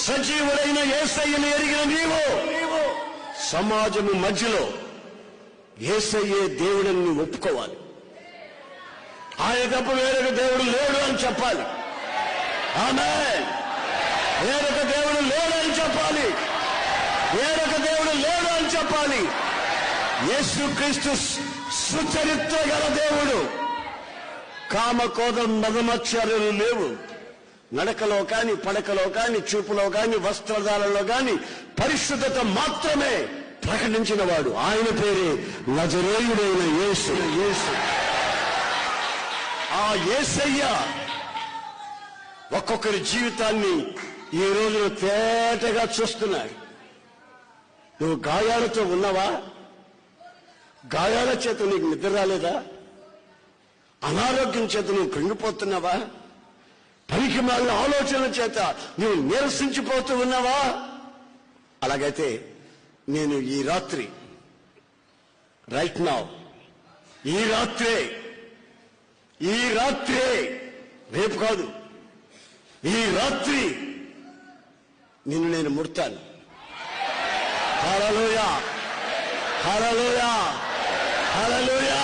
సజీవుడైన యేసయ్యను ఎరిగిన నీవు సమాజము మధ్యలో యేసయ్యే దేవుడని నువ్వు ఒప్పుకోవాలి. ఆయన తప్ప వేరొక దేవుడు లేడు అని చెప్పాలి. ఆమేన్. వేరొక దేవుడు లేడు అని చెప్పాలి. వేరొక దేవుడు లేడు అని చెప్పాలి. యేసుక్రీస్తు సుచరిత్ర గల దేవుడు. కామకోదం మదమత్సర్యాలు లేవు. నడకలో కాని, పడకలో కాని, చూపులో కాని, వస్త్రధారణలో కాని పరిశుద్ధత మాత్రమే ప్రకటించిన వాడు. ఆయన పేరే నజరేయుడైన యేసు. ఆ యేసయ్య ఒక్కొక్కరి జీవితాన్ని ఈ రోజున తేటగా చూస్తున్నాడు. నువ్వు గాయాలతో ఉన్నావా? గాయాల చేత నీకు నిద్ర రాలేదా? అనారోగ్యం చేత నువ్వు కృంగిపోతున్నావా? పనికి మాలిన ఆలోచన చేత నువ్వు నిరసించిపోతూ ఉన్నావా? అలాగైతే నేను ఈ రాత్రి, రైట్ నౌ, ఈ రాత్రే, రేపు కాదు, ఈ రాత్రి నిన్ను నేను ముడతాను. హల్లెలూయా, హల్లెలూయా, హల్లెలూయా.